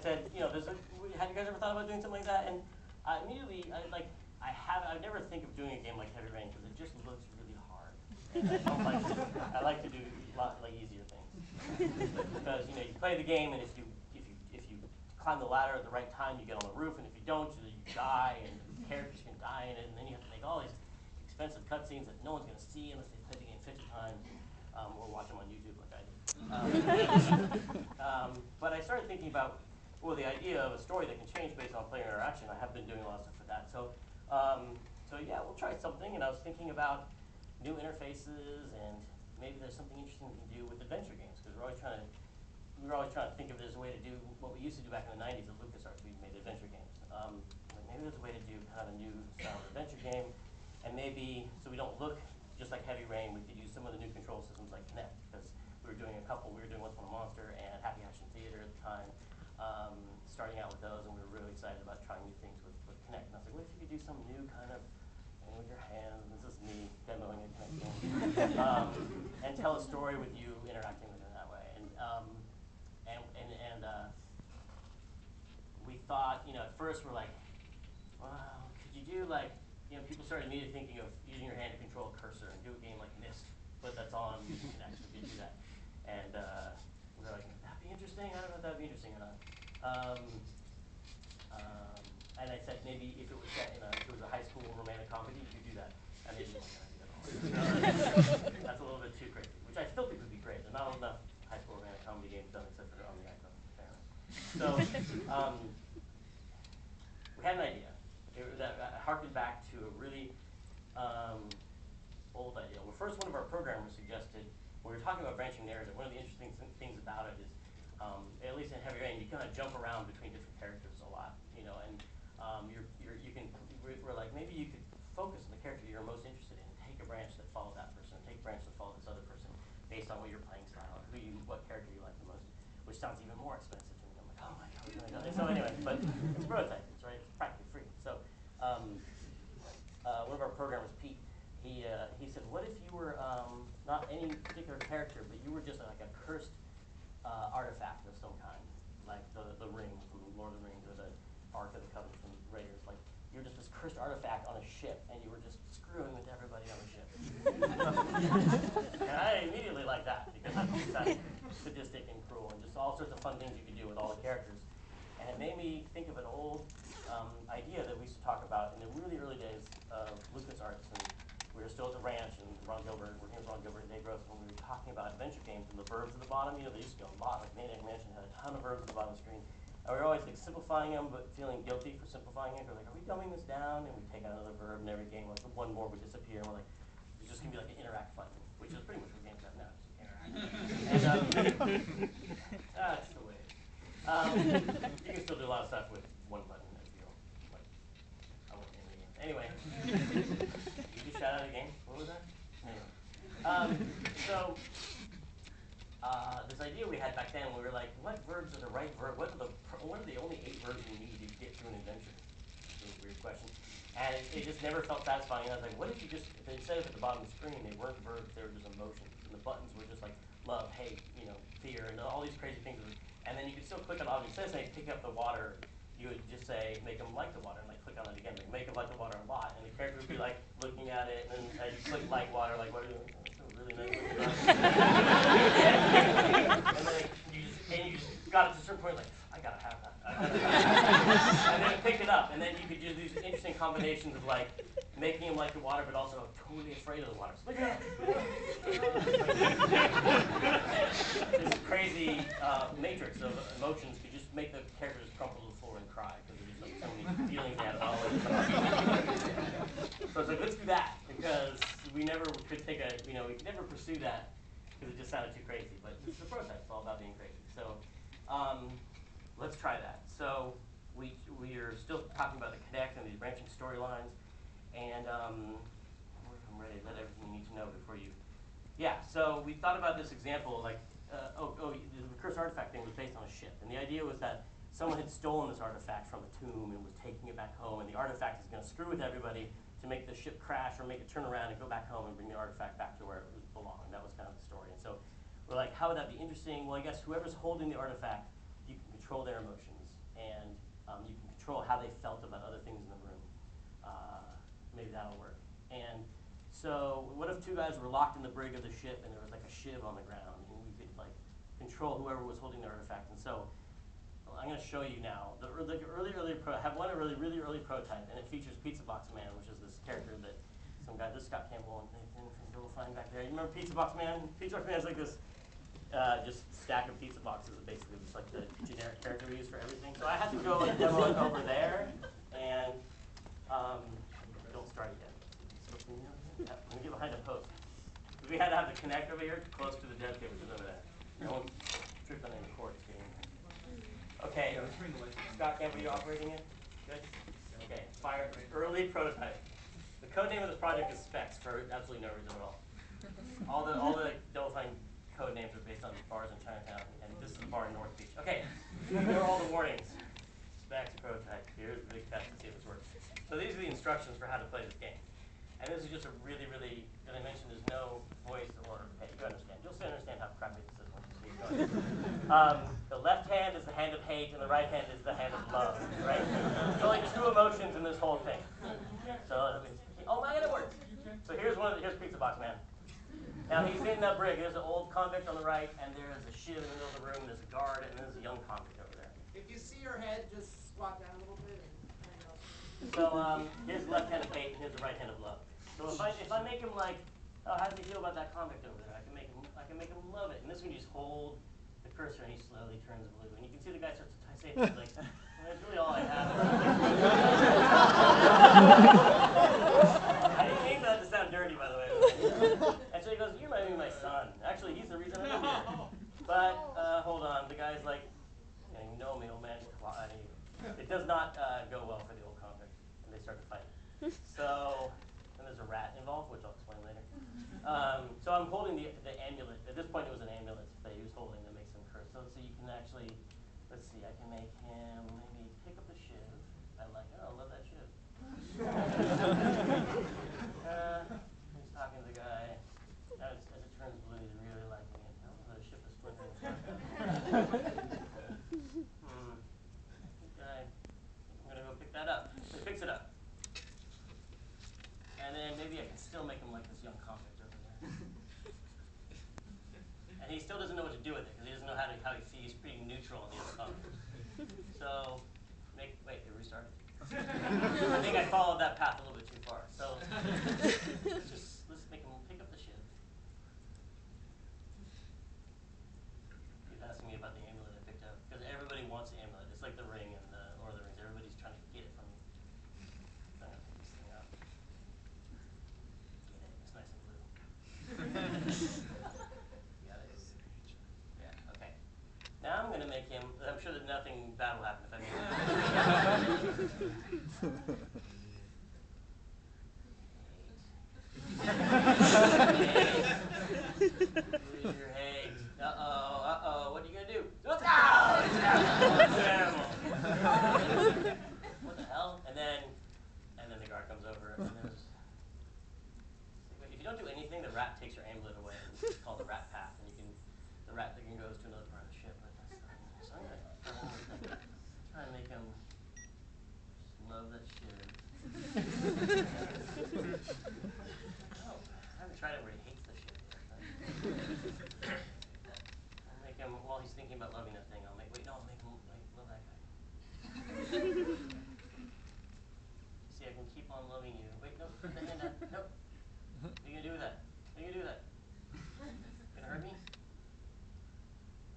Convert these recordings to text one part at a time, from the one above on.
said, you know, had you guys ever thought about doing something like that? And immediately, I've never think of doing a game like Heavy Rain because it just looks really hard. And I don't like it. I like to do a lot like easier things. Because you know, you play the game, and if you climb the ladder at the right time, you get on the roof, and if you don't, you die, and characters can die in it, and then you have to make all these expensive cutscenes that no one's going to see unless they play the game 50 times or watch them on YouTube like I do. But I started thinking about, well, the idea of a story that can change based on player interaction. I have been doing a lot of stuff with that. So yeah, we'll try something. And I was thinking about new interfaces, and maybe there's something interesting we can do with adventure games, because we were always trying to think of it as a way to do what we used to do back in the 90s at LucasArts. We made adventure games. But maybe there's a way to do kind of a new style of adventure game, and maybe so we don't look just like Heavy Rain, we could use some of the new control systems like Kinect, because we were doing a couple. We were doing Once Upon a Monster and Happy Action Theater at the time, starting out with those, and we were really excited about trying new things with Kinect. And I was like, what if you could do some new kind of with your hands? This is me demoing a Kinect game, and tell a story with you interacting with it that way. And we thought, you know, at first we're like, well, could you do like, you know, people started immediately thinking of using your hand to control a cursor and do a game like Myst, but that's on using Kinect, so we could do that. And we were like, that'd be interesting. I don't know if that'd be interesting or not. And I said maybe if it was set in if it was a high school romantic comedy, you could do that. And they didn't want to do that at all. That's a little bit too crazy, which I still think would be great. There's not enough high school romantic comedy games done except for on the iPhone, apparently. So we had an idea that harkened back to a really old idea. Well, first, one of our programmers suggested, when we were talking about branching narrative, one of the interesting things about it is, at least in Heavy Rain, you kind of jump around between different characters a lot, you know, and we're like, maybe you could focus on the character you're most interested in, and take a branch that follows that person, take a branch that follows this other person, based on what your playing style, what character you like the most, which sounds even more expensive to me. I'm like, oh my god, we're gonna go there. So anyway, but it's a prototype, right? It's practically free. So one of our programmers, Pete, he said, what if you were not any particular character, but you were just like a cursed artifact of some kind, like the ring from Lord of the Rings, or the Ark of the Covenant from Raiders. Like, you were just this cursed artifact on a ship, and you were just screwing with everybody on the ship. And I immediately liked that, because that's kind of sadistic and cruel, and just all sorts of fun things you could do with all the characters. And it made me think of an old idea that we used to talk about in the really early days of LucasArts, and we were still at the ranch, and Ron Gilbert, working with Ron Gilbert and Dave Gross, when we were talking about adventure games and the verbs at the bottom. You know, there used to be a lot, like Maniac Mansion had a ton of verbs at the bottom of the screen. And we were always like simplifying them, but feeling guilty for simplifying it. We're like, are we dumbing this down? And we take out another verb, and every game, like one more would disappear. And we're like, it's just gonna be like an interact button, which is pretty much what games have now, just interact. And that's the way. You can still do a lot of stuff with one button if you don't like. I won't name the game. Anyway, you just shout out a game. What was that? Anyway, this idea we had back then, we were like, what verbs are the right verb? What are the only 8 verbs you need to get through an adventure? It was a weird question. And it just never felt satisfying. And I was like, what if you just, if instead of at the bottom of the screen, they weren't verbs, they were just emotions. And the buttons were just like love, hate, you know, fear, and all these crazy things. And then you could still click on objects. Instead of saying pick up the water, you would just say make them like the water, and like click on it again. Like, make them like the water a lot. And the character would be like looking at it, and then you click like water, like what are you doing? Really nice. and you just got it to a certain point, like, I gotta have that. And then it picked it up, and then you could do these interesting combinations of like making him like the water, but also totally afraid of the water. So, this crazy matrix of emotions could just make the characters crumple to the floor and cry because there's just so many feelings they had about all. So it's like, let's do that, because we never could take a, you know, we could never pursue that because it just sounded too crazy. But this is a prototype; it's all about being crazy. So let's try that. So we are still talking about the Kinect and these branching storylines, and I'm ready to let everything you need to know before you. Yeah. So we thought about this example, like, the cursed artifact thing was based on a ship, and the idea was that someone had stolen this artifact from a tomb and was taking it back home, and the artifact is going to screw with everybody to make the ship crash or make it turn around and go back home and bring the artifact back to where it belonged. That was kind of the story. And so we're like, how would that be interesting? Well, I guess whoever's holding the artifact, you can control their emotions. and you can control how they felt about other things in the room. Maybe that'll work. And so what if two guys were locked in the brig of the ship and there was like a shiv on the ground, and you could like control whoever was holding the artifact. And so I'm going to show you now the early I have one really early prototype, and it features Pizza Box Man, which is this character that some guy, this Scott Campbell and Nathan from Double Fine back there. You remember Pizza Box Man? Pizza Box Man is like this just stack of pizza boxes, basically just like the generic character we use for everything. So I had to go and demo it over there, and don't start it yet. Yeah, let me get behind a post. We had to have the connect over here close to the dev kit, which is over there. I won't trip on any cords. Okay, Scott Campbell, you operating it? Good? Okay, fire, early prototype. The code name of this project is Specs for absolutely no reason at all. All the Double Fine code names are based on bars in Chinatown, and this is a bar in North Beach. Okay, here are all the warnings. Specs prototype, here's the big test to see if this works. So these are the instructions for how to play this game. And this is just a really, as I mentioned, there's no voice or, hey, you understand. You'll soon understand how crappy this is once you see it going. The left hand is the hand of hate, and the right hand is the hand of love, right? There's only two emotions in this whole thing. So, oh my God, it works. So here's Pizza Box Man. Now he's in the brig. There's an old convict on the right, and there is a shiv in the middle of the room, and there's a guard, and there's a young convict over there. If you see your head, just squat down a little bit and turn it up. So here's the left hand of hate, and here's the right hand of love. So if I make him like, oh, how does he feel about that convict over there? I can make him love it. And this one, you just hold the cursor, and he slowly turns blue. And you can see the guy starts to say things like, well, that's really all I have. I didn't mean for that to sound dirty, by the way. And so he goes, you remind me of my son. Actually, he's the reason I'm here. But hold on, the guy's like, you know me, old man. It does not go well for the old convict, and they start to fight. So, and there's a rat involved, which I'll explain later. So I'm holding the amulet. At this point, it was an amulet that he was holding that makes him curse. So you can actually, let's see, I can make him maybe pick up the shiv. I'm like, oh, I love that shiv. He's talking to the guy. As it turns blue, he's really liking it. Oh, the ship is splintering. Okay, I'm gonna go pick that up. So he picks it up. And then maybe I can still make him like this young convict over there. And he still doesn't know what to do with it because he doesn't know how he feels. He's pretty neutral on the other convict. So, wait, it restarted. I think I followed that path a little bit too far. So, let's make him pick up the shiv. He's asking me about the amulet I picked up because everybody wants the amulet. It's like the ring in the Lord of the Rings. Everybody's trying to get it from you. So I'm gonna pick this thing up. It's nice and blue. Got it? Yeah, okay. Now I'm going to make him, I'm sure that nothing bad will happen if I make him. Use your hate. Uh-oh, what are you going to do? What the hell? And then the guard comes over, and there's, if you don't do anything, the rat takes your amulet away. It's called the rat path, and the rat thing goes to another part of the ship. But that's so I'm gonna try and make him just love that shit. Oh, I haven't tried it where he hates the shit yet. I'll make him while he's thinking about loving that thing. I'll make him love that guy. See, I can keep on loving you. Wait, no, put the hand down. Nope. What are you gonna do with that? What are you gonna do with that? Gonna hurt me?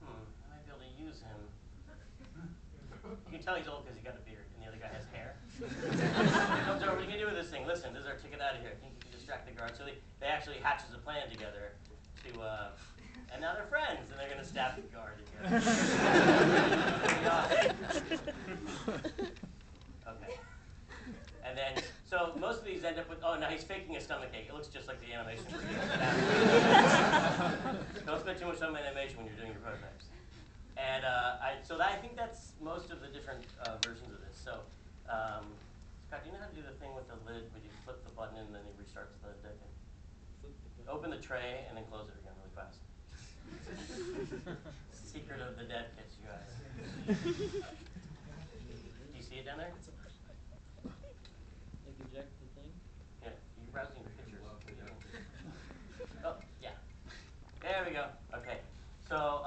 I might be able to use him. You can tell he's old because he's got a beard, and the other guy has hair. He comes over, what are you gonna do with this thing? Listen, this is our ticket out of here. I think you can distract the guard. So they actually hatches a plan together to, and now they're friends, and they're gonna stab the guard together. Okay. And then, so most of these end up with, oh, now he's faking a stomachache. It looks just like the animation. Don't spend too much time on animation when you're doing your prototypes. And I think that's most of the different versions of this. So, Scott, do you know how to do the thing with the lid where you flip the button and then it restarts the deck? Open the tray and then close it again really fast. Secret of the dev kits, you guys. down there? Like eject the thing? Yeah, you're browsing your pictures. Oh, yeah. There we go. Okay. So,